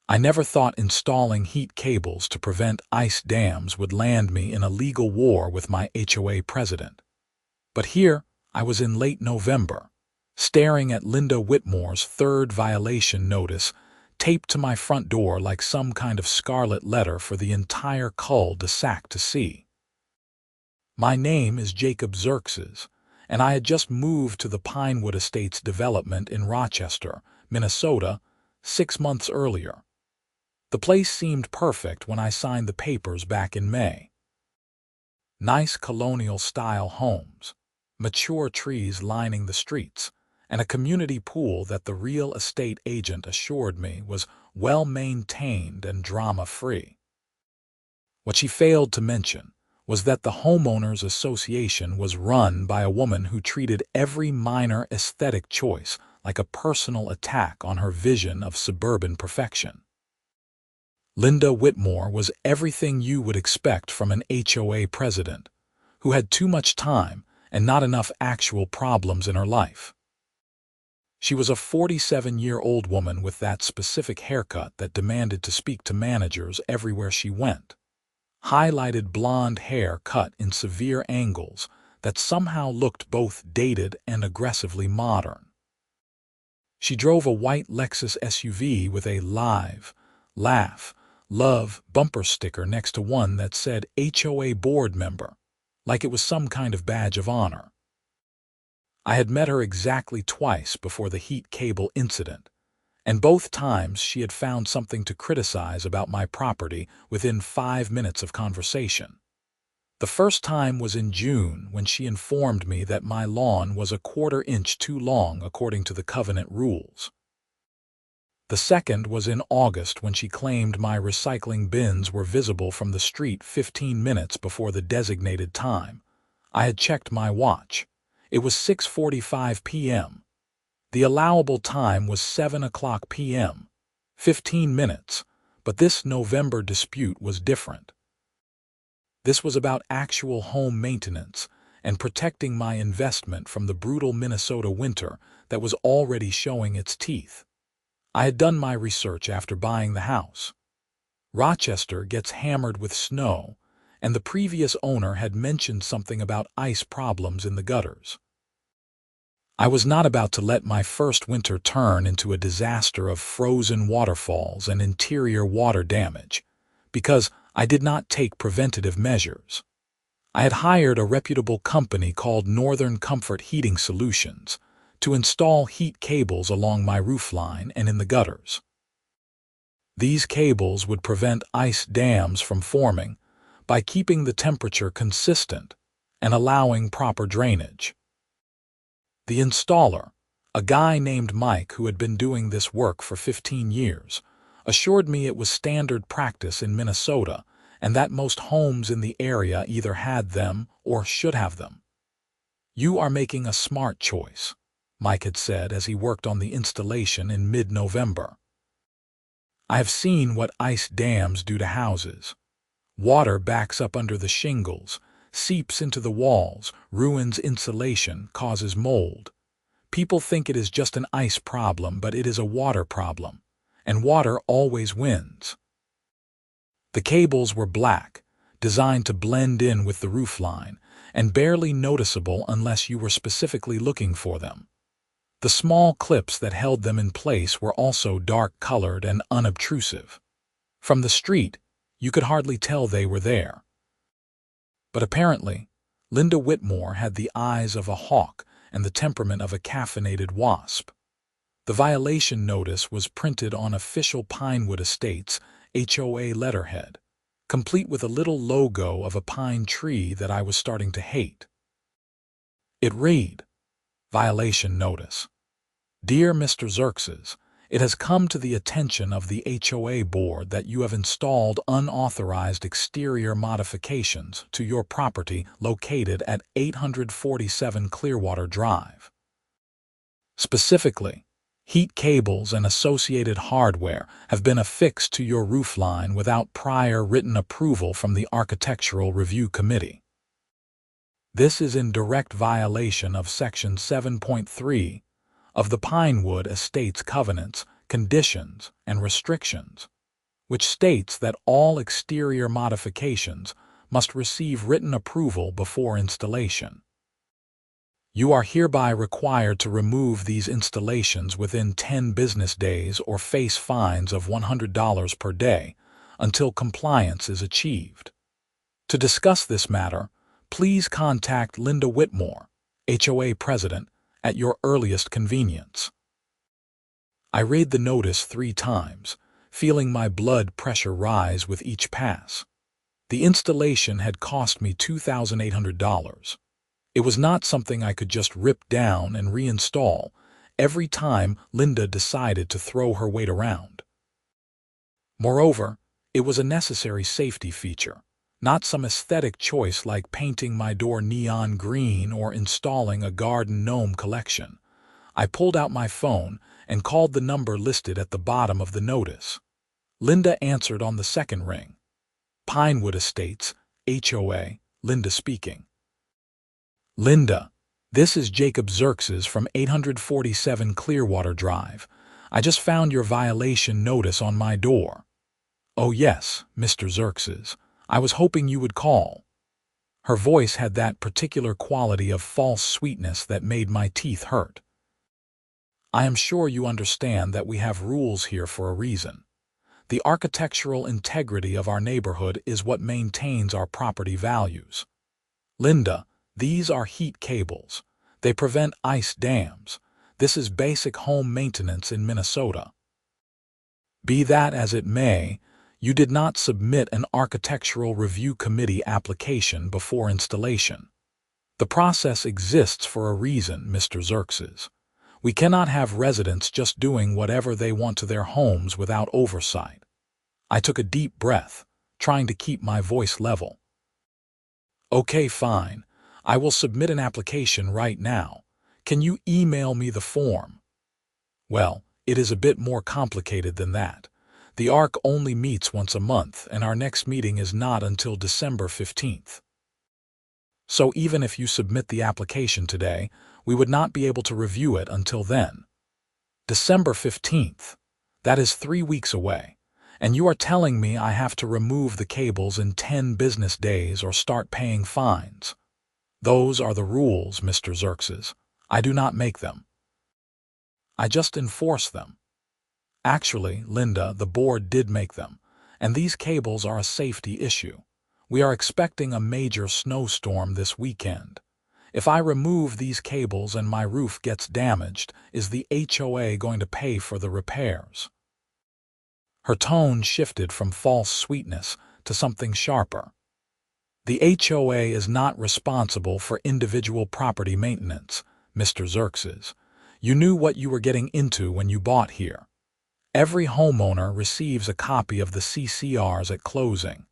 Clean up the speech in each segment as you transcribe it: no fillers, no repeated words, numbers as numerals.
I never thought installing heat cables to prevent ice dams would land me in a legal war with my HOA president. But here I was in late November, staring at Linda Whitmore's third violation notice taped to my front door like some kind of scarlet letter for the entire cul-de-sac to see. My name is Jacob Xerxes, and I had just moved to the Pinewood Estates development in Rochester, Minnesota, 6 months earlier. The place seemed perfect when I signed the papers back in May. Nice colonial-style homes, mature trees lining the streets, and a community pool that the real estate agent assured me was well-maintained and drama-free. What she failed to mention was that the homeowners association was run by a woman who treated every minor aesthetic choice like a personal attack on her vision of suburban perfection. Linda Whitmore was everything you would expect from an HOA president who had too much time and not enough actual problems in her life. She was a 47-year-old woman with that specific haircut that demanded to speak to managers everywhere she went. Highlighted blonde hair cut in severe angles that somehow looked both dated and aggressively modern. She drove a white Lexus SUV with a "Live, Laugh, Love" bumper sticker next to one that said HOA board member, like it was some kind of badge of honor. I had met her exactly twice before the heat cable incident, and both times she had found something to criticize about my property within 5 minutes of conversation. The first time was in June when she informed me that my lawn was a 1/4 inch too long according to the covenant rules. The second was in August when she claimed my recycling bins were visible from the street 15 minutes before the designated time. I had checked my watch. It was 6:45 p.m. The allowable time was 7 o'clock p.m., 15 minutes, but this November dispute was different. This was about actual home maintenance and protecting my investment from the brutal Minnesota winter that was already showing its teeth. I had done my research after buying the house. Rochester gets hammered with snow, and the previous owner had mentioned something about ice problems in the gutters. I was not about to let my first winter turn into a disaster of frozen waterfalls and interior water damage, because I did not take preventative measures. I had hired a reputable company called Northern Comfort Heating Solutions to install heat cables along my roofline and in the gutters. These cables would prevent ice dams from forming by keeping the temperature consistent and allowing proper drainage. The installer, a guy named Mike who had been doing this work for 15 years, assured me it was standard practice in Minnesota and that most homes in the area either had them or should have them. "You are making a smart choice," Mike had said as he worked on the installation in mid-November. "I have seen what ice dams do to houses. Water backs up under the shingles, seeps into the walls, ruins insulation, causes mold. People think it is just an ice problem, but it is a water problem, and water always wins." The cables were black, designed to blend in with the roofline, and barely noticeable unless you were specifically looking for them. The small clips that held them in place were also dark-colored and unobtrusive. From the street, you could hardly tell they were there. But apparently, Linda Whitmore had the eyes of a hawk and the temperament of a caffeinated wasp. The violation notice was printed on official Pinewood Estates HOA letterhead, complete with a little logo of a pine tree that I was starting to hate. It read, "Violation Notice. Dear Mr. Xerxes, it has come to the attention of the HOA board that you have installed unauthorized exterior modifications to your property located at 847 Clearwater Drive. Specifically, heat cables and associated hardware have been affixed to your roofline without prior written approval from the Architectural Review Committee. This is in direct violation of Section 7.3 of the Pinewood Estates Covenants, Conditions, and Restrictions. which states that all exterior modifications must receive written approval before installation. You are hereby required to remove these installations within 10 business days or face fines of $100 per day until compliance is achieved. To discuss this matter, please contact Linda Whitmore, HOA President, at your earliest convenience. I read the notice 3 times, feeling my blood pressure rise with each pass. The installation had cost me $2,800. It was not something I could just rip down and reinstall every time Linda decided to throw her weight around. Moreover, it was a necessary safety feature, not some aesthetic choice like painting my door neon green or installing a garden gnome collection. I pulled out my phone and called the number listed at the bottom of the notice. Linda answered on the second ring. Pinewood Estates, HOA, Linda speaking. Linda, this is Jacob Xerxes from 847 Clearwater Drive. I just found your violation notice on my door. Oh yes, Mr. Xerxes. I was hoping you would call. Her voice had that particular quality of false sweetness that made my teeth hurt. I am sure you understand that we have rules here for a reason. The architectural integrity of our neighborhood is what maintains our property values. Linda, these are heat cables. They prevent ice dams. This is basic home maintenance in Minnesota. Be that as it may, you did not submit an architectural review committee application before installation. The process exists for a reason, Mr. Xerxes. We cannot have residents just doing whatever they want to their homes without oversight. I took a deep breath, trying to keep my voice level. Okay, fine. I will submit an application right now. Can you email me the form? Well, it is a bit more complicated than that. The ARC only meets once a month, and our next meeting is not until December 15th. So even if you submit the application today, we would not be able to review it until then. December 15th. That is 3 weeks away. And you are telling me I have to remove the cables in 10 business days or start paying fines. Those are the rules, Mr. Xerxes. I do not make them. I just enforce them. Actually, Linda, the board did make them, and these cables are a safety issue. We are expecting a major snowstorm this weekend. If I remove these cables and my roof gets damaged, is the HOA going to pay for the repairs? Her tone shifted from false sweetness to something sharper. The HOA is not responsible for individual property maintenance, Mr. Xerxes. You knew what you were getting into when you bought here. Every homeowner receives a copy of the CCRs at closing.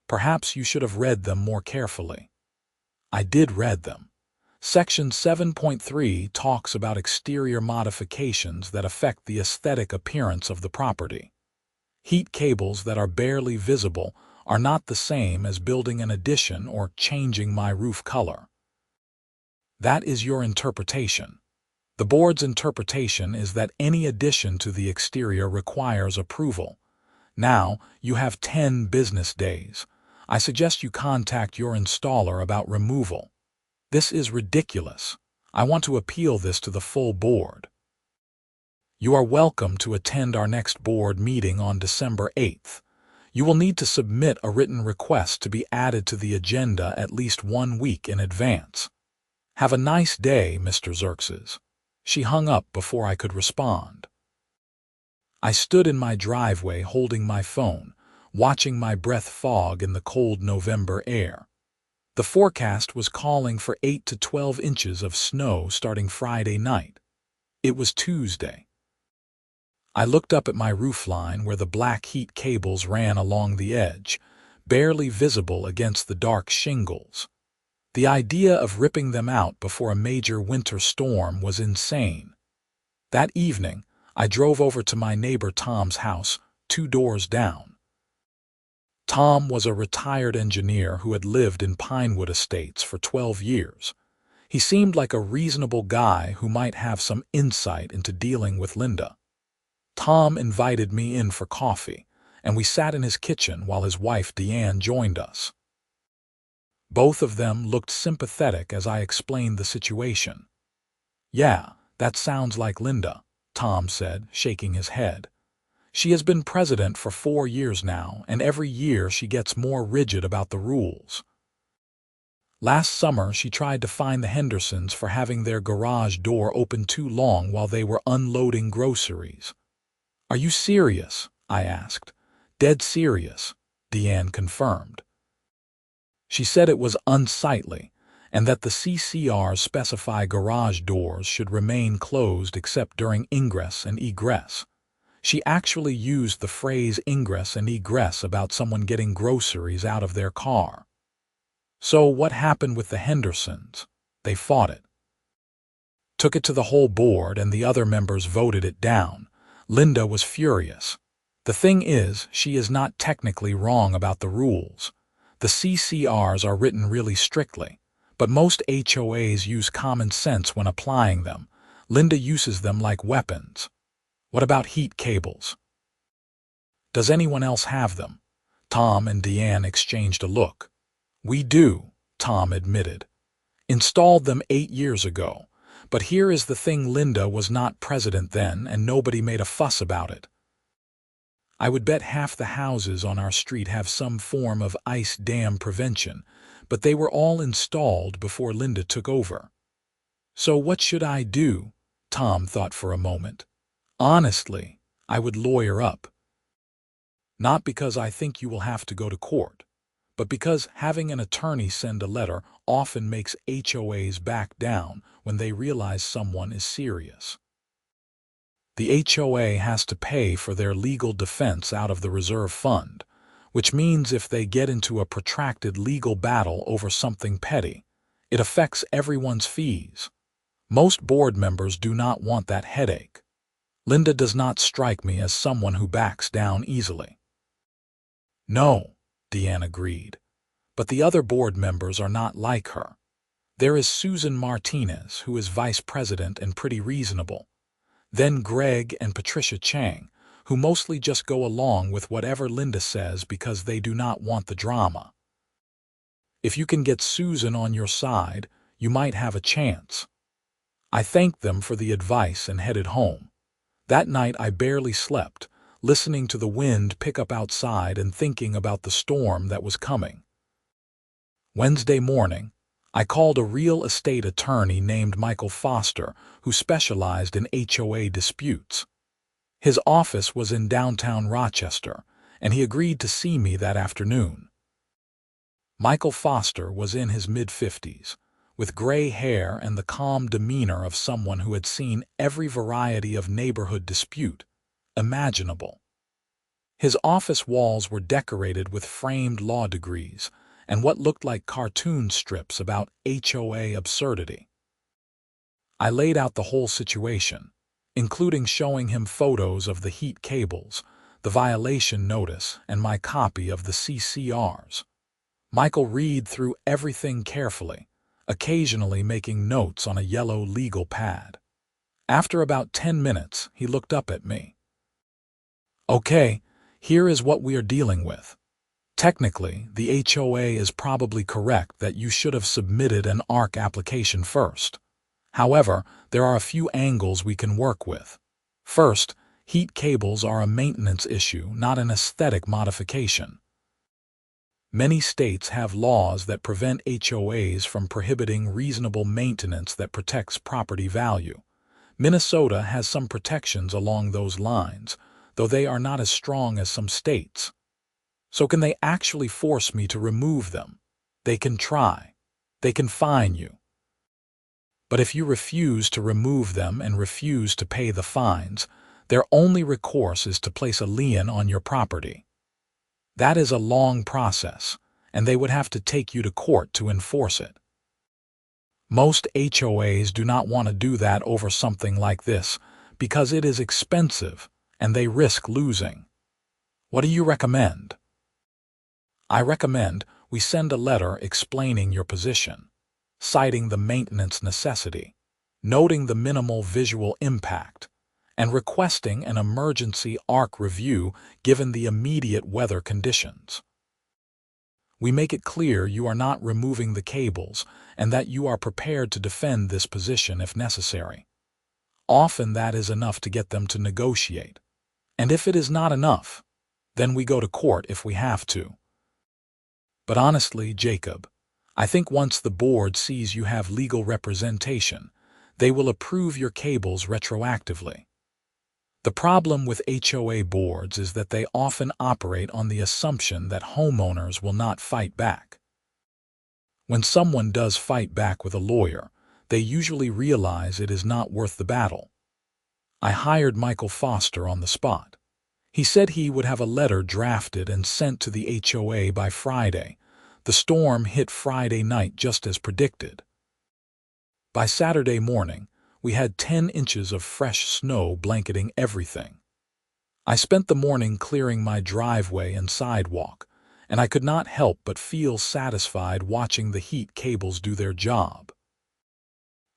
Perhaps you should have read them more carefully. I did read them. Section 7.3 talks about exterior modifications that affect the aesthetic appearance of the property. Heat cables that are barely visible are not the same as building an addition or changing my roof color. That is your interpretation. The board's interpretation is that any addition to the exterior requires approval. Now, you have 10 business days. I suggest you contact your installer about removal. This is ridiculous. I want to appeal this to the full board. You are welcome to attend our next board meeting on December 8th. You will need to submit a written request to be added to the agenda at least 1 week in advance. Have a nice day, Mr. Xerxes. She hung up before I could respond. I stood in my driveway holding my phone, watching my breath fog in the cold November air. The forecast was calling for 8 to 12 inches of snow starting Friday night. It was Tuesday. I looked up at my roofline where the black heat cables ran along the edge, barely visible against the dark shingles. The idea of ripping them out before a major winter storm was insane. That evening, I drove over to my neighbor Tom's house, 2 doors down. Tom was a retired engineer who had lived in Pinewood Estates for 12 years. He seemed like a reasonable guy who might have some insight into dealing with Linda. Tom invited me in for coffee, and we sat in his kitchen while his wife Deanne joined us. Both of them looked sympathetic as I explained the situation. "Yeah, that sounds like Linda," Tom said, shaking his head. "She has been president for 4 years now, and every year she gets more rigid about the rules. Last summer she tried to fine the Hendersons for having their garage door open too long while they were unloading groceries." "Are you serious?" I asked. "Dead serious," Deanne confirmed. She said it was unsightly, and that the CCRs specify garage doors should remain closed except during ingress and egress. She actually used the phrase ingress and egress about someone getting groceries out of their car. So what happened with the Hendersons? They fought it. Took it to the whole board and the other members voted it down. Linda was furious. "The thing is, she is not technically wrong about the rules. The CCRs are written really strictly, but most HOAs use common sense when applying them. Linda uses them like weapons." "What about heat cables? Does anyone else have them?" Tom and Deanne exchanged a look. "We do," Tom admitted. "Installed them 8 years ago. But here is the thing, Linda was not president then, and nobody made a fuss about it. I would bet half the houses on our street have some form of ice dam prevention, but they were all installed before Linda took over." "So what should I do?" Tom thought for a moment. "Honestly, I would lawyer up. Not because I think you will have to go to court, but because having an attorney send a letter often makes HOAs back down when they realize someone is serious. The HOA has to pay for their legal defense out of the reserve fund, which means if they get into a protracted legal battle over something petty, it affects everyone's fees. Most board members do not want that headache. Linda does not strike me as someone who backs down easily." "No," Deanne agreed, "but the other board members are not like her. There is Susan Martinez, who is vice president and pretty reasonable. Then Greg and Patricia Chang, who mostly just go along with whatever Linda says because they do not want the drama. If you can get Susan on your side, you might have a chance." I thanked them for the advice and headed home. That night I barely slept, listening to the wind pick up outside and thinking about the storm that was coming. Wednesday morning, I called a real estate attorney named Michael Foster, who specialized in HOA disputes. His office was in downtown Rochester, and he agreed to see me that afternoon. Michael Foster was in his mid-50s, with gray hair and the calm demeanor of someone who had seen every variety of neighborhood dispute imaginable. His office walls were decorated with framed law degrees and what looked like cartoon strips about HOA absurdity. I laid out the whole situation, including showing him photos of the heat cables, the violation notice, and my copy of the CCRs. Michael read through everything carefully, occasionally making notes on a yellow legal pad. After about 10 minutes, he looked up at me. "Okay, here is what we are dealing with. Technically, the HOA is probably correct that you should have submitted an ARC application first. However, there are a few angles we can work with. First, heat cables are a maintenance issue, not an aesthetic modification. Many states have laws that prevent HOAs from prohibiting reasonable maintenance that protects property value. Minnesota has some protections along those lines, though they are not as strong as some states. So can they actually force me to remove them? They can try. They can fine you. But if you refuse to remove them and refuse to pay the fines, their only recourse is to place a lien on your property. That is a long process, and they would have to take you to court to enforce it. Most HOAs do not want to do that over something like this because it is expensive and they risk losing. What do you recommend?" "I recommend we send a letter explaining your position, citing the maintenance necessity, noting the minimal visual impact, and requesting an emergency ARC review given the immediate weather conditions. We make it clear you are not removing the cables and that you are prepared to defend this position if necessary. Often that is enough to get them to negotiate. And if it is not enough, then we go to court if we have to. But honestly, Jacob, I think once the board sees you have legal representation, they will approve your cables retroactively. The problem with HOA boards is that they often operate on the assumption that homeowners will not fight back. When someone does fight back with a lawyer, they usually realize it is not worth the battle. I hired Michael Foster on the spot. He said he would have a letter drafted and sent to the HOA by Friday. The storm hit Friday night just as predicted. By Saturday morning, we had 10 inches of fresh snow blanketing everything. I spent the morning clearing my driveway and sidewalk, and I could not help but feel satisfied watching the heat cables do their job.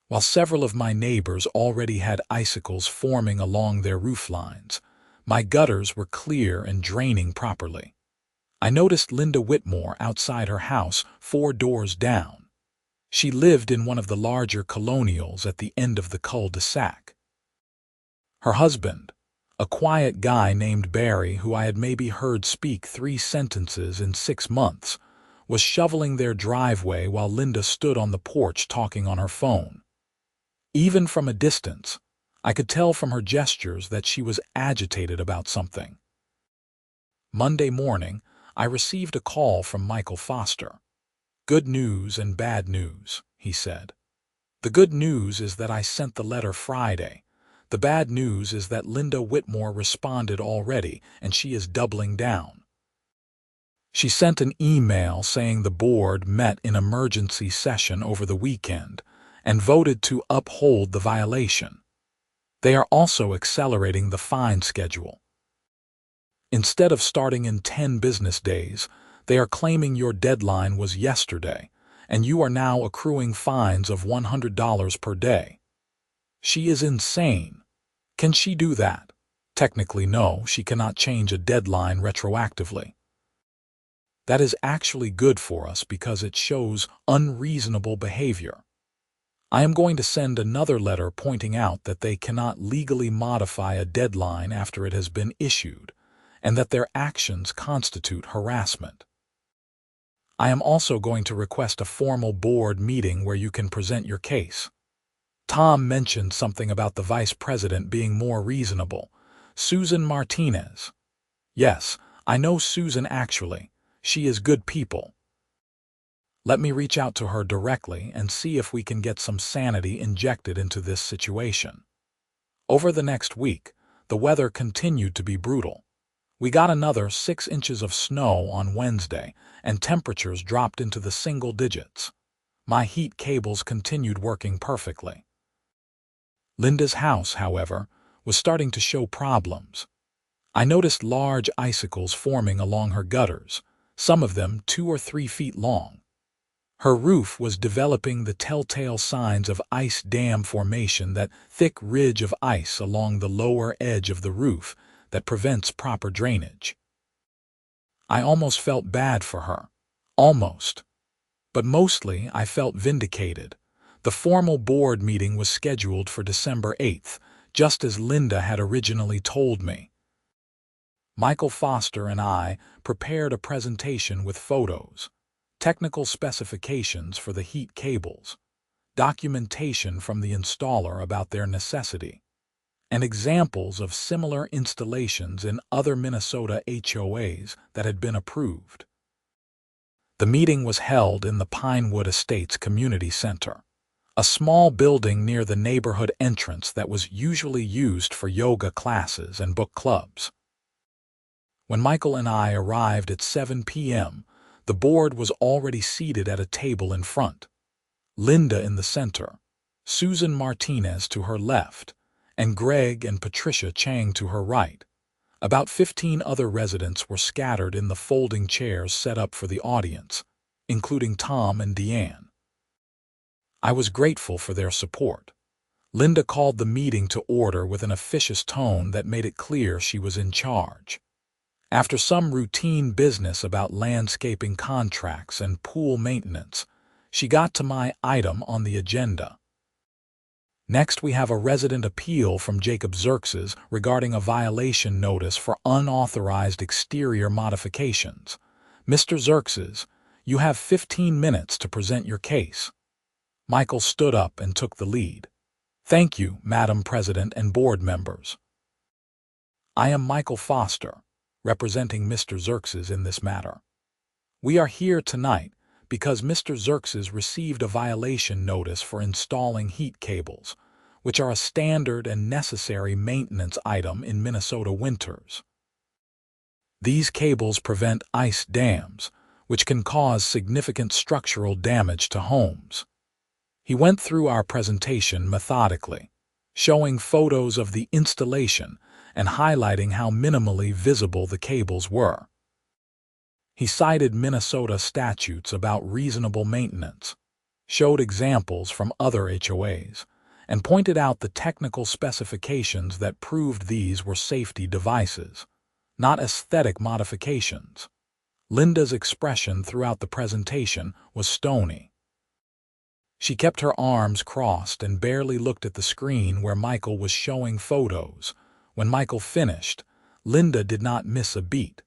While several of my neighbors already had icicles forming along their roof lines, my gutters were clear and draining properly. I noticed Linda Whitmore outside her house 4 doors down. She lived in one of the larger colonials at the end of the cul-de-sac. Her husband, a quiet guy named Barry who I had maybe heard speak 3 sentences in 6 months, was shoveling their driveway while Linda stood on the porch talking on her phone. Even from a distance, I could tell from her gestures that she was agitated about something. Monday morning, I received a call from Michael Foster. "Good news and bad news," he said. "The good news is that I sent the letter Friday. The bad news is that Linda Whitmore responded already, and she is doubling down. She sent an email saying the board met in emergency session over the weekend and voted to uphold the violation. They are also accelerating the fine schedule. Instead of starting in 10 business days, they are claiming your deadline was yesterday, and you are now accruing fines of $100 per day. She is insane. Can she do that? Technically, no, she cannot change a deadline retroactively. That is actually good for us because it shows unreasonable behavior. I am going to send another letter pointing out that they cannot legally modify a deadline after it has been issued, and that their actions constitute harassment. I am also going to request a formal board meeting where you can present your case. Tom mentioned something about the vice president being more reasonable. Susan Martinez. Yes, I know Susan actually. She is good people. Let me reach out to her directly and see if we can get some sanity injected into this situation." Over the next week, the weather continued to be brutal. We got another 6 inches of snow on Wednesday, and temperatures dropped into the single digits. My heat cables continued working perfectly. Linda's house, however, was starting to show problems. I noticed large icicles forming along her gutters, some of them 2 or 3 feet long. Her roof was developing the telltale signs of ice dam formation, that thick ridge of ice along the lower edge of the roof that prevents proper drainage. I almost felt bad for her. Almost. But mostly I felt vindicated. The formal board meeting was scheduled for December 8th, just as Linda had originally told me. Michael Foster and I prepared a presentation with photos, technical specifications for the heat cables, documentation from the installer about their necessity, and examples of similar installations in other Minnesota HOAs that had been approved. The meeting was held in the Pinewood Estates Community Center, a small building near the neighborhood entrance that was usually used for yoga classes and book clubs. When Michael and I arrived at 7 p.m., the board was already seated at a table in front. Linda in the center, Susan Martinez to her left, and Greg and Patricia Chang to her right. About 15 other residents were scattered in the folding chairs set up for the audience, including Tom and Deanne. I was grateful for their support. Linda called the meeting to order with an officious tone that made it clear she was in charge. After some routine business about landscaping contracts and pool maintenance, she got to my item on the agenda. Next, we have a resident appeal from Xerxes regarding a violation notice for unauthorized exterior modifications. Mr. Xerxes, you have 15 minutes to present your case. Michael stood up and took the lead. Thank you, Madam President and board members. I am Michael Foster, representing Mr. Xerxes in this matter. We are here tonight because Mr. Xerxes received a violation notice for installing heat cables, which are a standard and necessary maintenance item in Minnesota winters. These cables prevent ice dams, which can cause significant structural damage to homes. He went through our presentation methodically, showing photos of the installation and highlighting how minimally visible the cables were. He cited Minnesota statutes about reasonable maintenance, showed examples from other HOAs, and pointed out the technical specifications that proved these were safety devices, not aesthetic modifications. Linda's expression throughout the presentation was stony. She kept her arms crossed and barely looked at the screen where Michael was showing photos. When Michael finished, Linda did not miss a beat.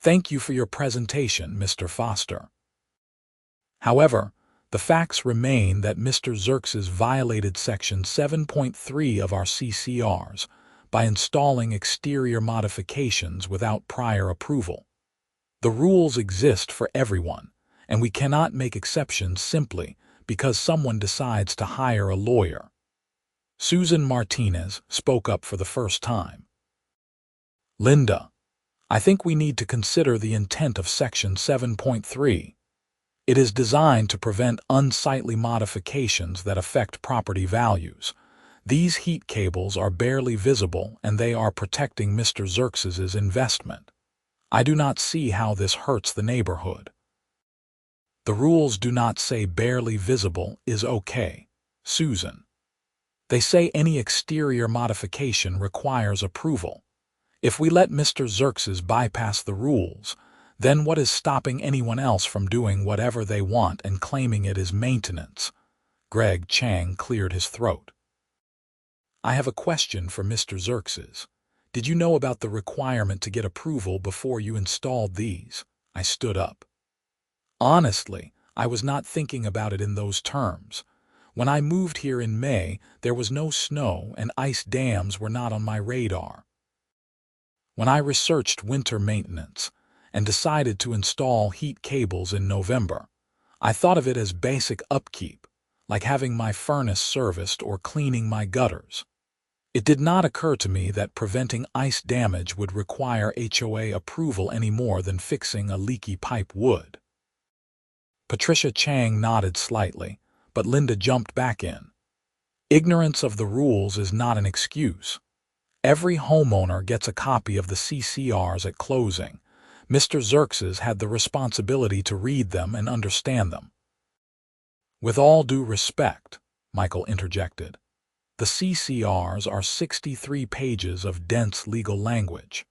Thank you for your presentation, Mr. Foster. However, the facts remain that Mr. Xerxes violated Section 7.3 of our CCRs by installing exterior modifications without prior approval. The rules exist for everyone, and we cannot make exceptions simply because someone decides to hire a lawyer. Susan Martinez spoke up for the first time. Linda, I think we need to consider the intent of Section 7.3. It is designed to prevent unsightly modifications that affect property values. These heat cables are barely visible and they are protecting Mr. Xerxes's investment. I do not see how this hurts the neighborhood. The rules do not say barely visible is okay, Susan. They say any exterior modification requires approval. If we let Mr. Xerxes bypass the rules, then what is stopping anyone else from doing whatever they want and claiming it is maintenance? Greg Chang cleared his throat. I have a question for Mr. Xerxes. Did you know about the requirement to get approval before you installed these? I stood up. Honestly, I was not thinking about it in those terms. When I moved here in May, there was no snow and ice dams were not on my radar. When I researched winter maintenance and decided to install heat cables in November, I thought of it as basic upkeep, like having my furnace serviced or cleaning my gutters. It did not occur to me that preventing ice damage would require HOA approval any more than fixing a leaky pipe would. Patricia Chang nodded slightly, but Linda jumped back in. Ignorance of the rules is not an excuse. Every homeowner gets a copy of the CCRs at closing. Mr. Xerxes had the responsibility to read them and understand them. With all due respect, Michael interjected, the CCRs are 63 pages of dense legal language.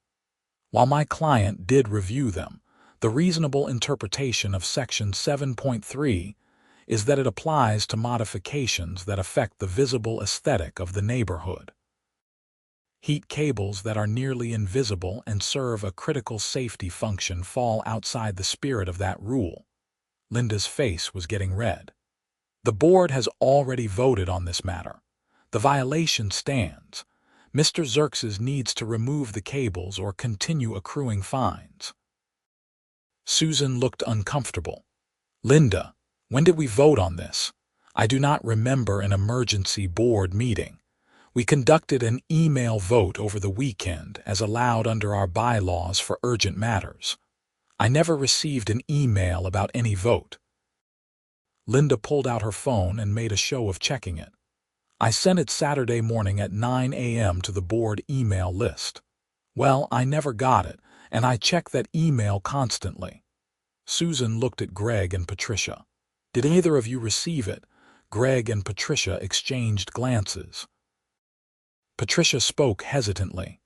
While my client did review them, the reasonable interpretation of Section 7.3 is that it applies to modifications that affect the visible aesthetic of the neighborhood. Heat cables that are nearly invisible and serve a critical safety function fall outside the spirit of that rule. Linda's face was getting red. The board has already voted on this matter. The violation stands. Mr. Xerxes needs to remove the cables or continue accruing fines. Susan looked uncomfortable. Linda, when did we vote on this? I do not remember an emergency board meeting. We conducted an email vote over the weekend as allowed under our bylaws for urgent matters. I never received an email about any vote. Linda pulled out her phone and made a show of checking it. I sent it Saturday morning at 9 a.m. to the board email list. Well, I never got it, and I check that email constantly. Susan looked at Greg and Patricia. Did either of you receive it? Greg and Patricia exchanged glances. Patricia spoke hesitantly.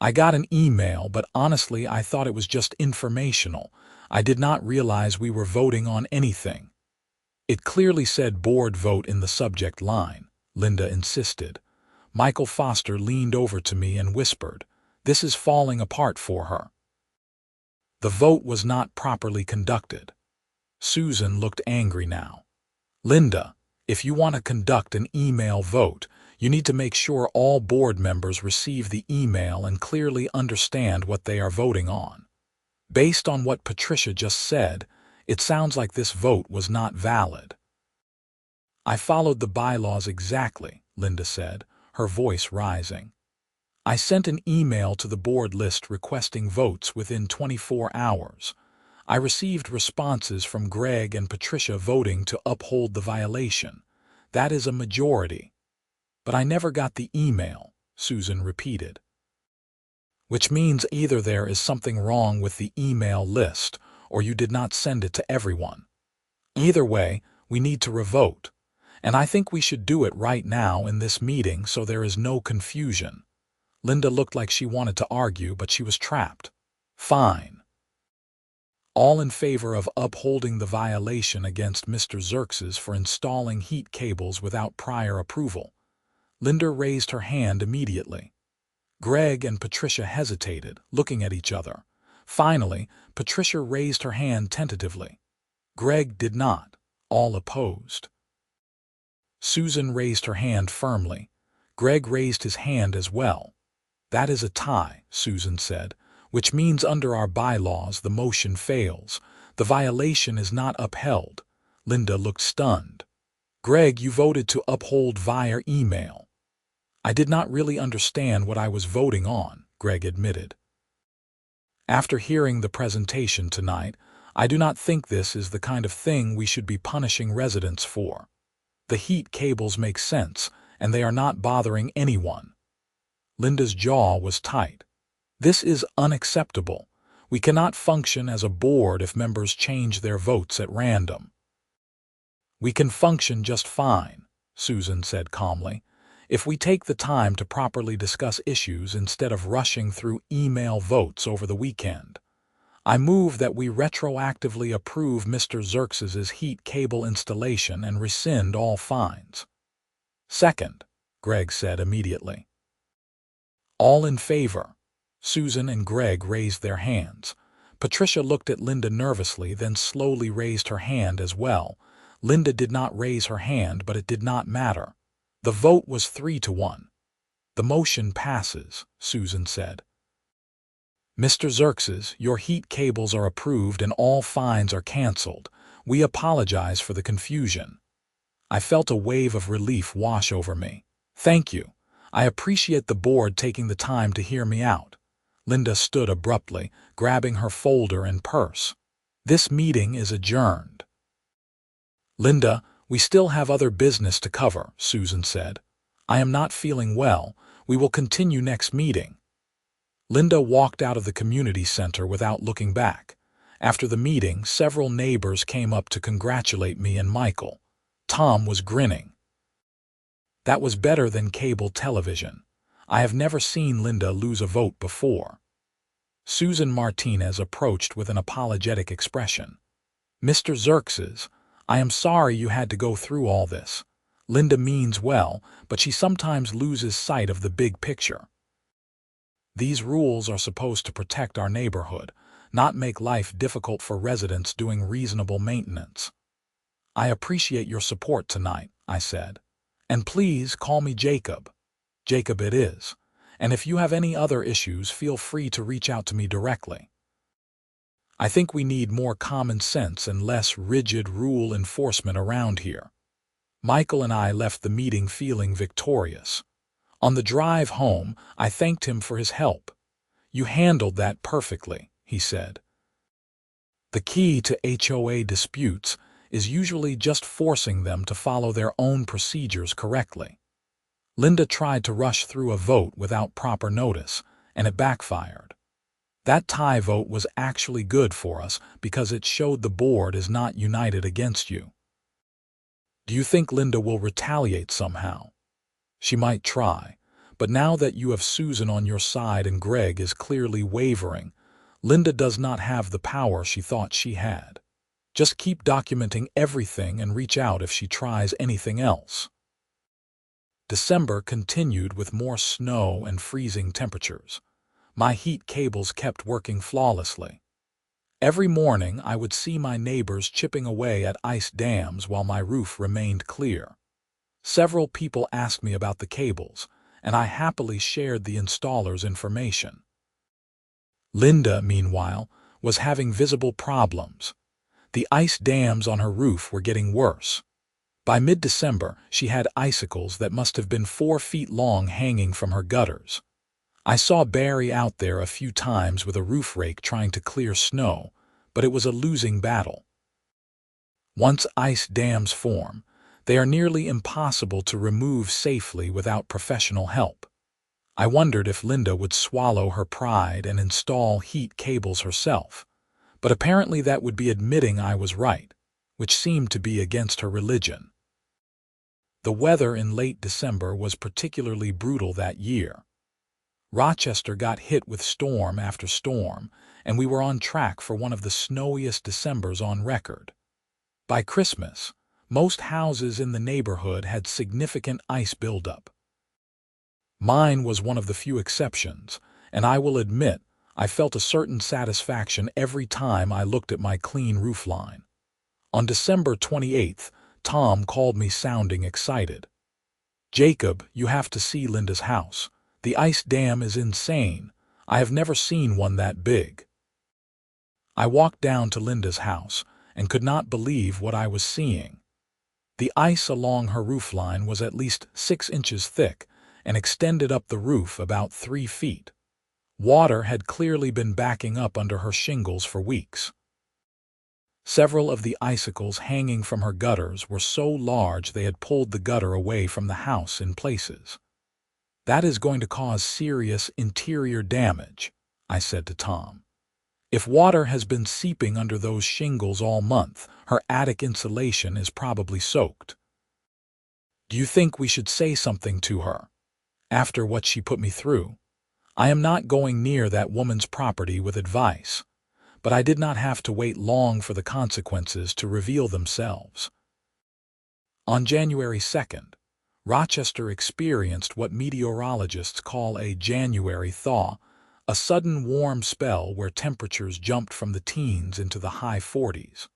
I got an email, but honestly I thought it was just informational. I did not realize we were voting on anything. It clearly said board vote in the subject line, Linda insisted. Michael Foster leaned over to me and whispered, "This is falling apart for her." The vote was not properly conducted. Susan looked angry now. Linda, if you want to conduct an email vote, you need to make sure all board members receive the email and clearly understand what they are voting on. Based on what Patricia just said, it sounds like this vote was not valid. I followed the bylaws exactly, Linda said, her voice rising. I sent an email to the board list requesting votes within 24 hours. I received responses from Greg and Patricia voting to uphold the violation. That is a majority. But I never got the email, Susan repeated. Which means either there is something wrong with the email list or you did not send it to everyone. Either way, we need to revote. And I think we should do it right now in this meeting so there is no confusion. Linda looked like she wanted to argue, but she was trapped. Fine. All in favor of upholding the violation against Mr. Xerxes for installing heat cables without prior approval. Linda raised her hand immediately. Greg and Patricia hesitated, looking at each other. Finally, Patricia raised her hand tentatively. Greg did not. All opposed. Susan raised her hand firmly. Greg raised his hand as well. That is a tie, Susan said, which means under our bylaws the motion fails. The violation is not upheld. Linda looked stunned. Greg, you voted to uphold via email. I did not really understand what I was voting on, Greg admitted. After hearing the presentation tonight, I do not think this is the kind of thing we should be punishing residents for. The heat cables make sense, and they are not bothering anyone. Linda's jaw was tight. This is unacceptable. We cannot function as a board if members change their votes at random. We can function just fine, Susan said calmly, if we take the time to properly discuss issues instead of rushing through email votes over the weekend. I move that we retroactively approve Mr. Xerxes' heat cable installation and rescind all fines. Second, Greg said immediately. All in favor. Susan and Greg raised their hands. Patricia looked at Linda nervously, then slowly raised her hand as well. Linda did not raise her hand, but it did not matter. The vote was 3-1. The motion passes, Susan said. Mr. Xerxes, your heat cables are approved and all fines are canceled. We apologize for the confusion. I felt a wave of relief wash over me. Thank you. I appreciate the board taking the time to hear me out. Linda stood abruptly, grabbing her folder and purse. This meeting is adjourned. Linda, we still have other business to cover, Susan said. I am not feeling well. We will continue next meeting. Linda walked out of the community center without looking back. After the meeting, several neighbors came up to congratulate me and Michael. Tom was grinning. That was better than cable television. I have never seen Linda lose a vote before. Susan Martinez approached with an apologetic expression. Mr. Xerxes, I am sorry you had to go through all this. Linda means well, but she sometimes loses sight of the big picture. These rules are supposed to protect our neighborhood, not make life difficult for residents doing reasonable maintenance. I appreciate your support tonight, I said. And please call me Jacob. Jacob it is. And if you have any other issues, feel free to reach out to me directly. I think we need more common sense and less rigid rule enforcement around here. Michael and I left the meeting feeling victorious. On the drive home, I thanked him for his help. You handled that perfectly, he said. The key to HOA disputes is usually just forcing them to follow their own procedures correctly. Linda tried to rush through a vote without proper notice, and it backfired. That tie vote was actually good for us because it showed the board is not united against you. Do you think Linda will retaliate somehow? She might try, but now that you have Susan on your side and Greg is clearly wavering, Linda does not have the power she thought she had. Just keep documenting everything and reach out if she tries anything else. December continued with more snow and freezing temperatures. My heat cables kept working flawlessly. Every morning I would see my neighbors chipping away at ice dams while my roof remained clear. Several people asked me about the cables, and I happily shared the installer's information. Linda, meanwhile, was having visible problems. The ice dams on her roof were getting worse. By mid-December, she had icicles that must have been 4 feet long hanging from her gutters. I saw Barry out there a few times with a roof rake trying to clear snow, but it was a losing battle. Once ice dams form, they are nearly impossible to remove safely without professional help. I wondered if Linda would swallow her pride and install heat cables herself, but apparently that would be admitting I was right, which seemed to be against her religion. The weather in late December was particularly brutal that year. Rochester got hit with storm after storm, and we were on track for one of the snowiest Decembers on record. By Christmas, most houses in the neighborhood had significant ice buildup. Mine was one of the few exceptions, and I will admit I felt a certain satisfaction every time I looked at my clean roofline. On December 28th, Tom called me sounding excited. "Jacob, you have to see Linda's house. The ice dam is insane. I have never seen one that big." I walked down to Linda's house and could not believe what I was seeing. The ice along her roofline was at least 6 inches thick and extended up the roof about 3 feet. Water had clearly been backing up under her shingles for weeks. Several of the icicles hanging from her gutters were so large they had pulled the gutter away from the house in places. "That is going to cause serious interior damage," I said to Tom. "If water has been seeping under those shingles all month, her attic insulation is probably soaked." "Do you think we should say something to her? After what she put me through? I am not going near that woman's property with advice, but I did not have to wait long for the consequences to reveal themselves." On January 2nd, Rochester experienced what meteorologists call a January thaw, a sudden warm spell where temperatures jumped from the teens into the high 40s.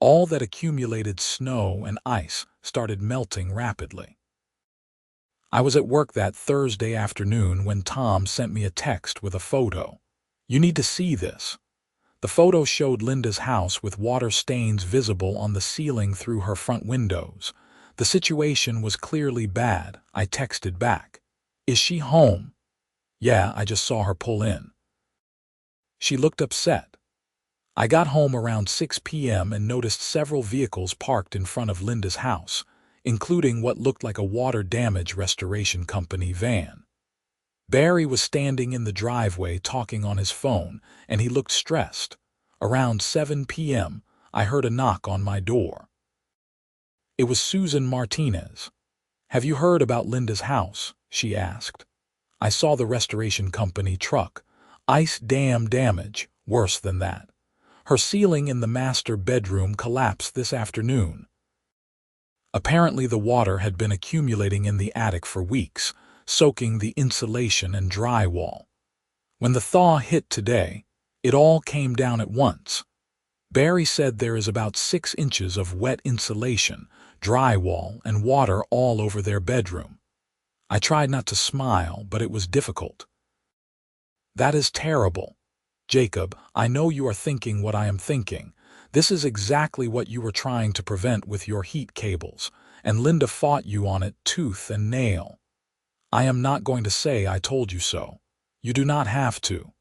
All that accumulated snow and ice started melting rapidly. I was at work that Thursday afternoon when Tom sent me a text with a photo. "You need to see this." The photo showed Linda's house with water stains visible on the ceiling through her front windows. The situation was clearly bad. I texted back, "Is she home?" "Yeah, I just saw her pull in." She looked upset. I got home around 6 p.m. and noticed several vehicles parked in front of Linda's house, including what looked like a water damage restoration company van. Barry was standing in the driveway talking on his phone, and he looked stressed. Around 7 p.m., I heard a knock on my door. It was Susan Martinez. "Have you heard about Linda's house?" she asked. "I saw the restoration company truck. Ice dam damage, worse than that. Her ceiling in the master bedroom collapsed this afternoon." Apparently the water had been accumulating in the attic for weeks, soaking the insulation and drywall. When the thaw hit today, it all came down at once. Barry said there is about 6 inches of wet insulation, drywall, and water all over their bedroom. I tried not to smile, but it was difficult. "That is terrible. Jacob, I know you are thinking what I am thinking. This is exactly what you were trying to prevent with your heat cables, and Linda fought you on it tooth and nail. I am not going to say I told you so. You do not have to."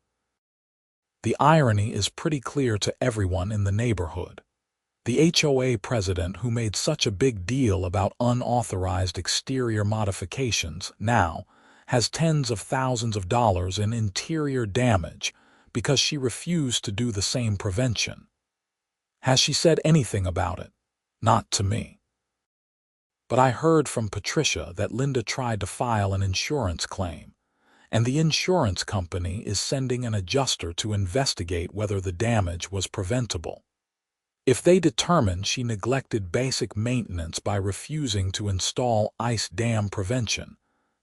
The irony is pretty clear to everyone in the neighborhood. The HOA president, who made such a big deal about unauthorized exterior modifications, now has tens of thousands of dollars in interior damage because she refused to do the same prevention. Has she said anything about it? Not to me. But I heard from Patricia that Linda tried to file an insurance claim, and the insurance company is sending an adjuster to investigate whether the damage was preventable. If they determine she neglected basic maintenance by refusing to install ice dam prevention,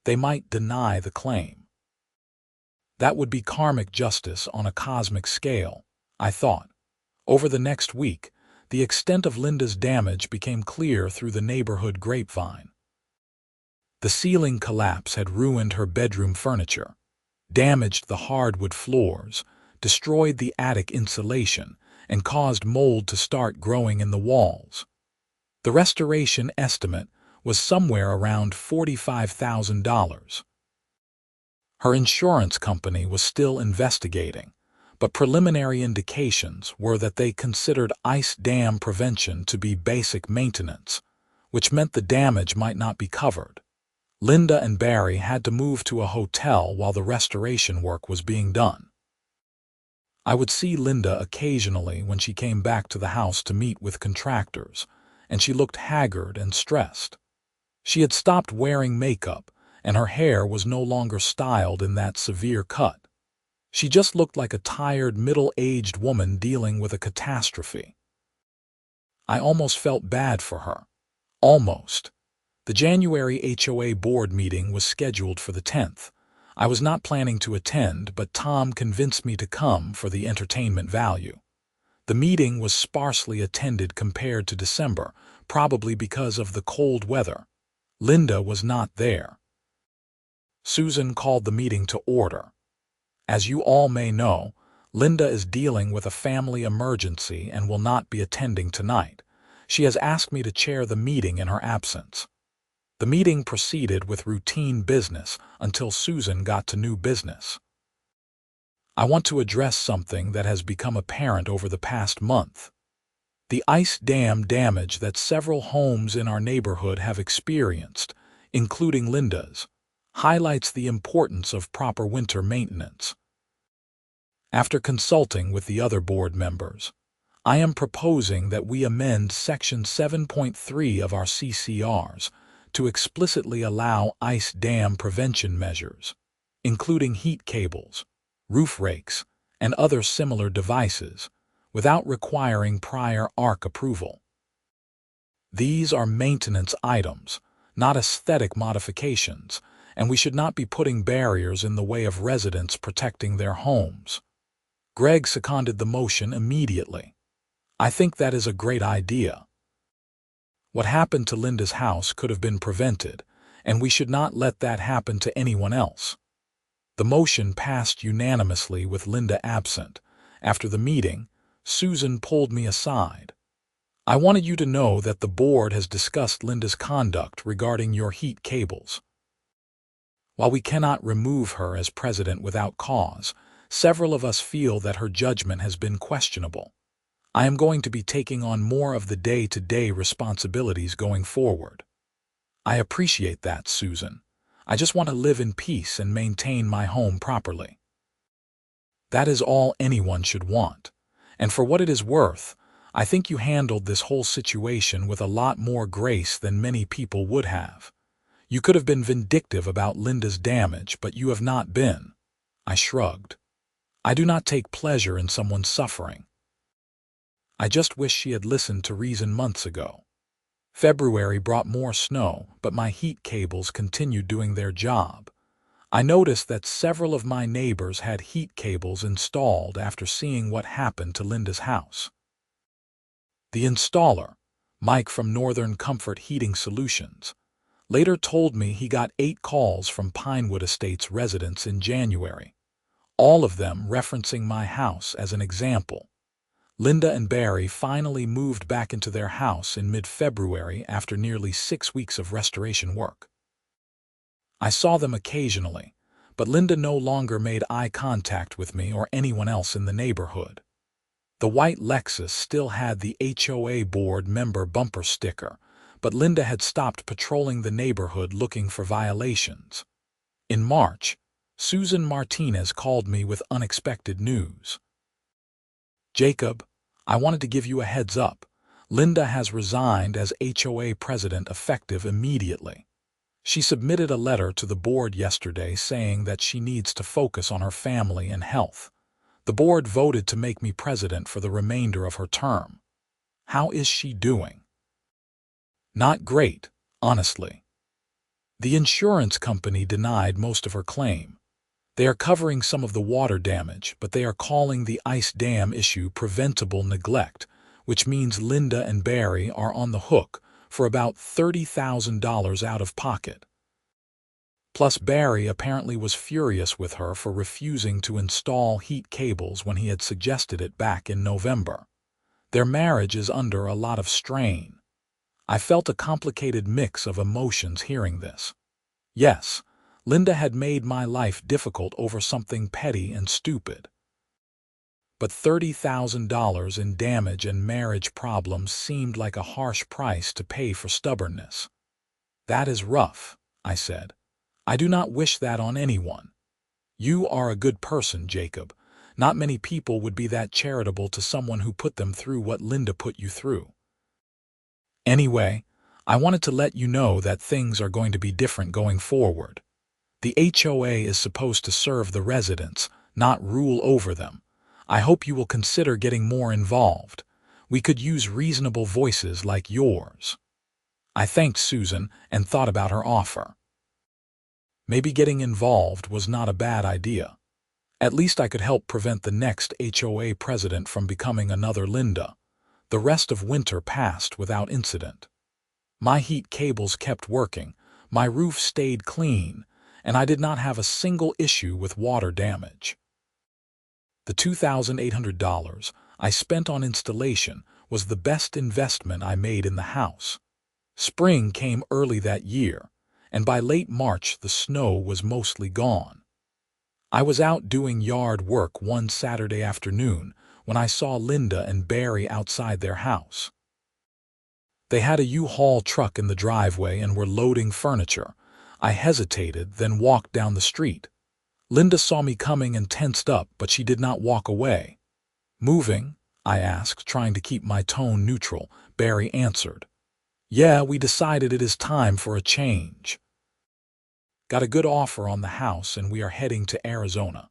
they might deny the claim. That would be karmic justice on a cosmic scale, I thought. Over the next week, the extent of Linda's damage became clear through the neighborhood grapevine. The ceiling collapse had ruined her bedroom furniture, damaged the hardwood floors, destroyed the attic insulation, and caused mold to start growing in the walls. The restoration estimate was somewhere around $45,000. Her insurance company was still investigating, but preliminary indications were that they considered ice dam prevention to be basic maintenance, which meant the damage might not be covered. Linda and Barry had to move to a hotel while the restoration work was being done. I would see Linda occasionally when she came back to the house to meet with contractors, and she looked haggard and stressed. She had stopped wearing makeup, and her hair was no longer styled in that severe cut. She just looked like a tired, middle-aged woman dealing with a catastrophe. I almost felt bad for her. Almost. The January HOA board meeting was scheduled for the 10th. I was not planning to attend, but Tom convinced me to come for the entertainment value. The meeting was sparsely attended compared to December, probably because of the cold weather. Linda was not there. Susan called the meeting to order. As you all may know, Linda is dealing with a family emergency and will not be attending tonight. She has asked me to chair the meeting in her absence. The meeting proceeded with routine business until Susan got to new business. I want to address something that has become apparent over the past month. The ice dam damage that several homes in our neighborhood have experienced, including Linda's, highlights the importance of proper winter maintenance. After consulting with the other board members, I am proposing that we amend Section 7.3 of our CCRs to explicitly allow ice dam prevention measures, including heat cables, roof rakes, and other similar devices, without requiring prior ARC approval. These are maintenance items, not aesthetic modifications, and we should not be putting barriers in the way of residents protecting their homes. Greg seconded the motion immediately. I think that is a great idea. What happened to Linda's house could have been prevented, and we should not let that happen to anyone else. The motion passed unanimously with Linda absent. After the meeting, Susan pulled me aside. I wanted you to know that the board has discussed Linda's conduct regarding your heat cables. While we cannot remove her as president without cause, several of us feel that her judgment has been questionable. I am going to be taking on more of the day-to-day responsibilities going forward. I appreciate that, Susan. I just want to live in peace and maintain my home properly. That is all anyone should want. And for what it is worth, I think you handled this whole situation with a lot more grace than many people would have. You could have been vindictive about Linda's damage, but you have not been. I shrugged. I do not take pleasure in someone's suffering. I just wish she had listened to reason months ago. February brought more snow, but my heat cables continued doing their job. I noticed that several of my neighbors had heat cables installed after seeing what happened to Linda's house. The installer, Mike from Northern Comfort Heating Solutions, later told me he got 8 calls from Pinewood Estates residents in January, all of them referencing my house as an example. Linda and Barry finally moved back into their house in mid-February after nearly 6 weeks of restoration work. I saw them occasionally, but Linda no longer made eye contact with me or anyone else in the neighborhood. The white Lexus still had the HOA board member bumper sticker, but Linda had stopped patrolling the neighborhood looking for violations. In March, Susan Martinez called me with unexpected news. Jacob, I wanted to give you a heads up. Linda has resigned as HOA president effective immediately. She submitted a letter to the board yesterday saying that she needs to focus on her family and health. The board voted to make me president for the remainder of her term. How is she doing? Not great, honestly. The insurance company denied most of her claim. They are covering some of the water damage, but they are calling the ice dam issue preventable neglect, which means Linda and Barry are on the hook for about $30,000 out of pocket. Plus, Barry apparently was furious with her for refusing to install heat cables when he had suggested it back in November. Their marriage is under a lot of strain. I felt a complicated mix of emotions hearing this. Yes, Linda had made my life difficult over something petty and stupid. But $30,000 in damage and marriage problems seemed like a harsh price to pay for stubbornness. That is rough, I said. I do not wish that on anyone. You are a good person, Jacob. Not many people would be that charitable to someone who put them through what Linda put you through. Anyway, I wanted to let you know that things are going to be different going forward. The HOA is supposed to serve the residents, not rule over them. I hope you will consider getting more involved. We could use reasonable voices like yours. I thanked Susan and thought about her offer. Maybe getting involved was not a bad idea. At least I could help prevent the next HOA president from becoming another Linda. The rest of winter passed without incident. My heat cables kept working, my roof stayed clean, and I did not have a single issue with water damage. The $2,800 I spent on installation was the best investment I made in the house. Spring came early that year, and by late March the snow was mostly gone. I was out doing yard work one Saturday afternoon when I saw Linda and Barry outside their house. They had a U-Haul truck in the driveway and were loading furniture. I hesitated, then walked down the street. Linda saw me coming and tensed up, but she did not walk away. "Moving?" I asked, trying to keep my tone neutral. Barry answered, "Yeah, we decided it is time for a change. Got a good offer on the house and we are heading to Arizona.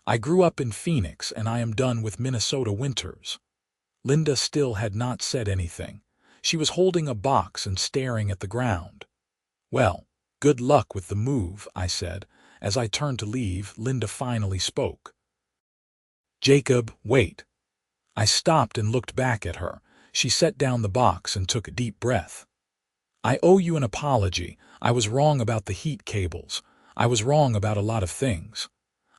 I grew up in Phoenix and I am done with Minnesota winters." Linda still had not said anything. She was holding a box and staring at the ground. "Well, good luck with the move," I said. As I turned to leave, Linda finally spoke. "Jacob, wait." I stopped and looked back at her. She set down the box and took a deep breath. "I owe you an apology. I was wrong about the heat cables. I was wrong about a lot of things.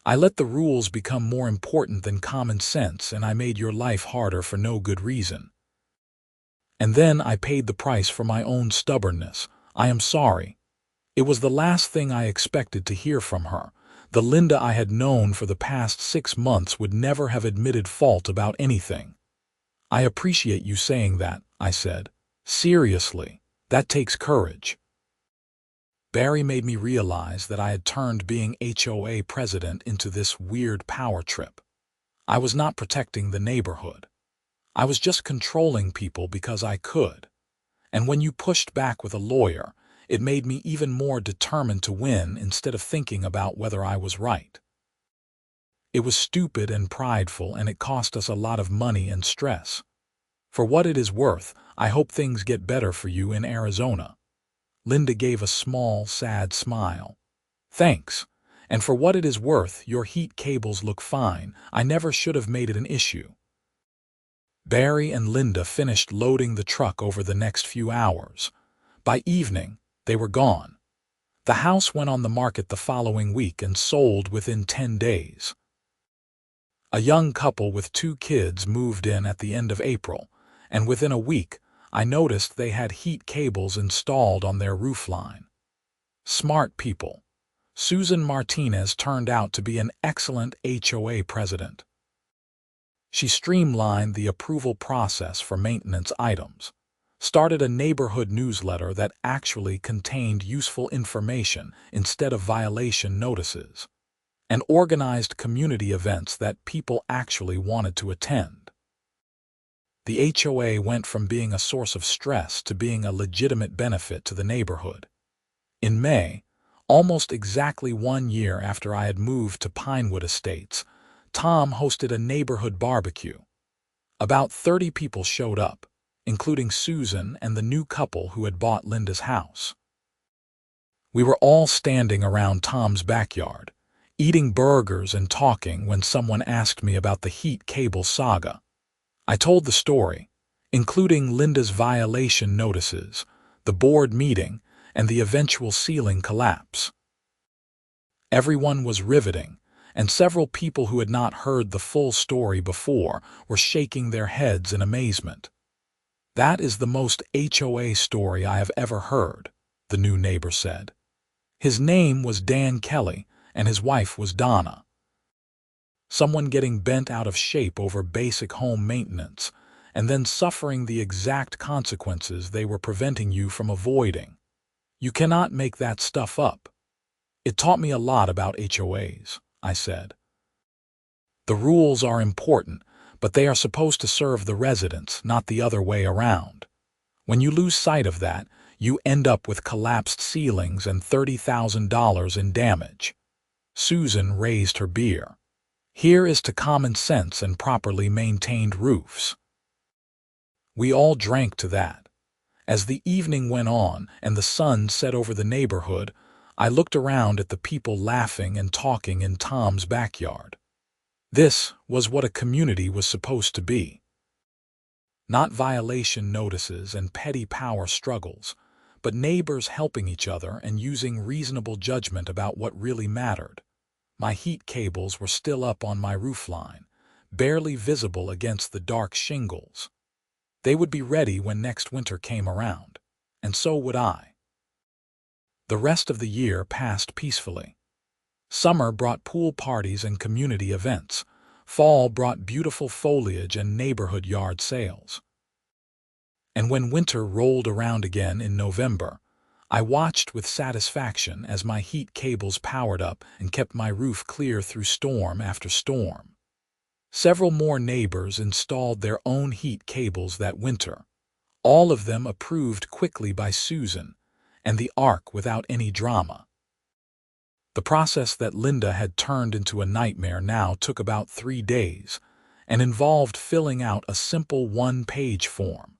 I let the rules become more important than common sense, and I made your life harder for no good reason. And then I paid the price for my own stubbornness. I am sorry." It was the last thing I expected to hear from her. The Linda I had known for the past 6 months would never have admitted fault about anything. "I appreciate you saying that," I said. "Seriously, that takes courage." Barry made me realize that I had turned being HOA president into this weird power trip. I was not protecting the neighborhood. I was just controlling people because I could. And when you pushed back with a lawyer, it made me even more determined to win instead of thinking about whether I was right. It was stupid and prideful, and it cost us a lot of money and stress. For what it is worth, I hope things get better for you in Arizona. Linda gave a small, sad smile. "Thanks. And for what it is worth, your heat cables look fine. I never should have made it an issue." Barry and Linda finished loading the truck over the next few hours. By evening, they were gone. The house went on the market the following week and sold within 10 days. A young couple with 2 kids moved in at the end of April, and within a week, I noticed they had heat cables installed on their roofline. Smart people. Susan Martinez turned out to be an excellent HOA president. She streamlined the approval process for maintenance items, started a neighborhood newsletter that actually contained useful information instead of violation notices, and organized community events that people actually wanted to attend. The HOA went from being a source of stress to being a legitimate benefit to the neighborhood. In May, almost exactly 1 year after I had moved to Pinewood Estates, Tom hosted a neighborhood barbecue. About 30 people showed up, including Susan and the new couple who had bought Linda's house. We were all standing around Tom's backyard, eating burgers and talking when someone asked me about the heat cable saga. I told the story, including Linda's violation notices, the board meeting, and the eventual ceiling collapse. Everyone was riveting, and several people who had not heard the full story before were shaking their heads in amazement. "That is the most HOA story I have ever heard," the new neighbor said. His name was Dan Kelly, and his wife was Donna. Someone getting bent out of shape over basic home maintenance, and then suffering the exact consequences they were preventing you from avoiding. You cannot make that stuff up. "It taught me a lot about HOAs," I said. "The rules are important, but they are supposed to serve the residents, not the other way around. When you lose sight of that, you end up with collapsed ceilings and $30,000 in damage." Susan raised her beer. "Here is to common sense and properly maintained roofs." We all drank to that. As the evening went on and the sun set over the neighborhood, I looked around at the people laughing and talking in Tom's backyard. This was what a community was supposed to be. Not violation notices and petty power struggles, but neighbors helping each other and using reasonable judgment about what really mattered. My heat cables were still up on my roofline, barely visible against the dark shingles. They would be ready when next winter came around, and so would I. The rest of the year passed peacefully. Summer brought pool parties and community events. Fall brought beautiful foliage and neighborhood yard sales. And when winter rolled around again in November, I watched with satisfaction as my heat cables powered up and kept my roof clear through storm after storm. Several more neighbors installed their own heat cables that winter, all of them approved quickly by Susan, and the arc without any drama. The process that Linda had turned into a nightmare now took about 3 days and involved filling out a simple 1-page form.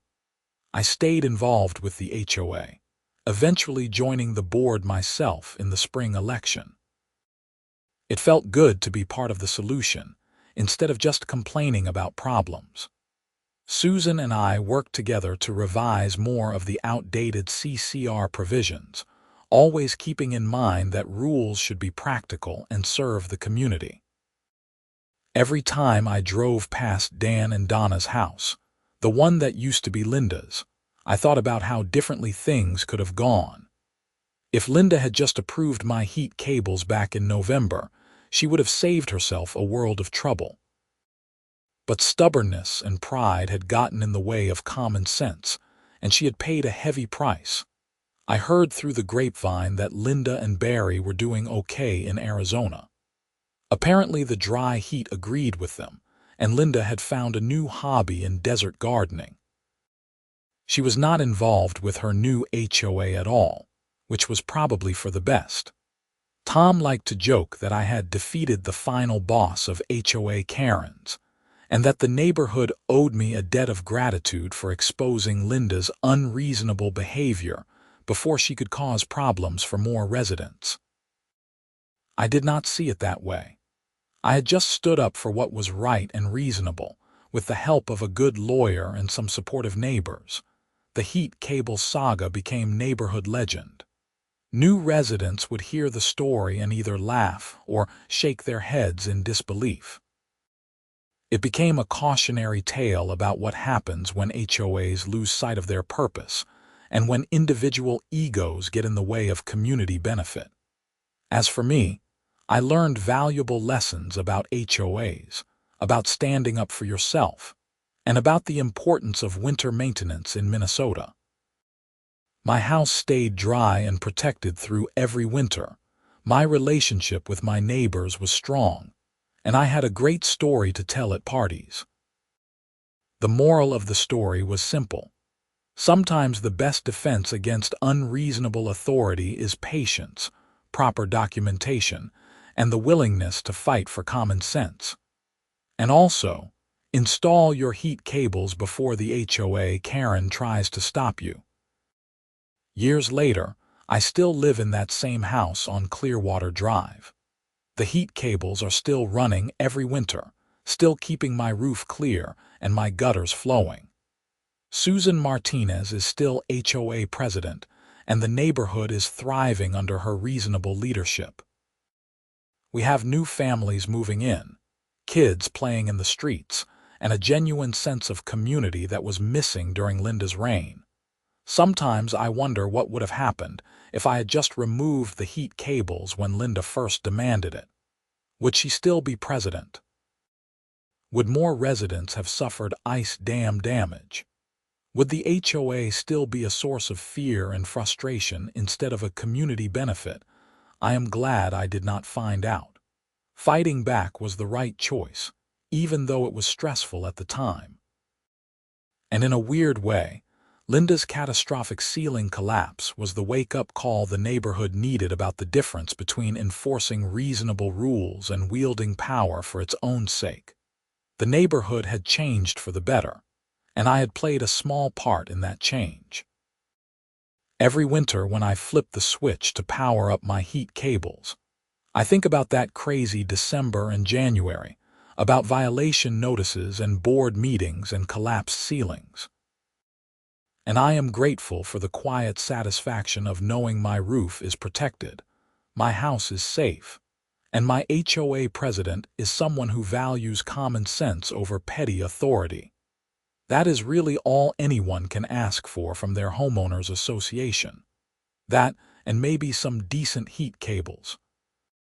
I stayed involved with the HOA, eventually joining the board myself in the spring election. It felt good to be part of the solution, instead of just complaining about problems. Susan and I worked together to revise more of the outdated CCR provisions, always keeping in mind that rules should be practical and serve the community. Every time I drove past Dan and Donna's house, the one that used to be Linda's, I thought about how differently things could have gone. If Linda had just approved my heat cables back in November, she would have saved herself a world of trouble. But stubbornness and pride had gotten in the way of common sense, and she had paid a heavy price. I heard through the grapevine that Linda and Barry were doing okay in Arizona. Apparently the dry heat agreed with them, and Linda had found a new hobby in desert gardening. She was not involved with her new HOA at all, which was probably for the best. Tom liked to joke that I had defeated the final boss of HOA Karens, and that the neighborhood owed me a debt of gratitude for exposing Linda's unreasonable behavior before she could cause problems for more residents. I did not see it that way. I had just stood up for what was right and reasonable, with the help of a good lawyer and some supportive neighbors. The heat cable saga became neighborhood legend. New residents would hear the story and either laugh or shake their heads in disbelief. It became a cautionary tale about what happens when HOAs lose sight of their purpose and when individual egos get in the way of community benefit. As for me, I learned valuable lessons about HOAs, about standing up for yourself, and about the importance of winter maintenance in Minnesota. My house stayed dry and protected through every winter. My relationship with my neighbors was strong, and I had a great story to tell at parties. The moral of the story was simple. Sometimes the best defense against unreasonable authority is patience, proper documentation, and the willingness to fight for common sense. And also, install your heat cables before the HOA Karen tries to stop you. Years later, I still live in that same house on Clearwater Drive. The heat cables are still running every winter, still keeping my roof clear and my gutters flowing. Susan Martinez is still HOA president, and the neighborhood is thriving under her reasonable leadership. We have new families moving in, kids playing in the streets, and a genuine sense of community that was missing during Linda's reign. Sometimes I wonder what would have happened if I had just removed the heat cables when Linda first demanded it. Would she still be president? Would more residents have suffered ice dam damage? Would the HOA still be a source of fear and frustration instead of a community benefit? I am glad I did not find out. Fighting back was the right choice, even though it was stressful at the time. And in a weird way, Linda's catastrophic ceiling collapse was the wake-up call the neighborhood needed about the difference between enforcing reasonable rules and wielding power for its own sake. The neighborhood had changed for the better, and I had played a small part in that change. Every winter when I flip the switch to power up my heat cables, I think about that crazy December and January, about violation notices and board meetings and collapsed ceilings. And I am grateful for the quiet satisfaction of knowing my roof is protected, my house is safe, and my HOA president is someone who values common sense over petty authority. That is really all anyone can ask for from their homeowners association. That, and maybe some decent heat cables.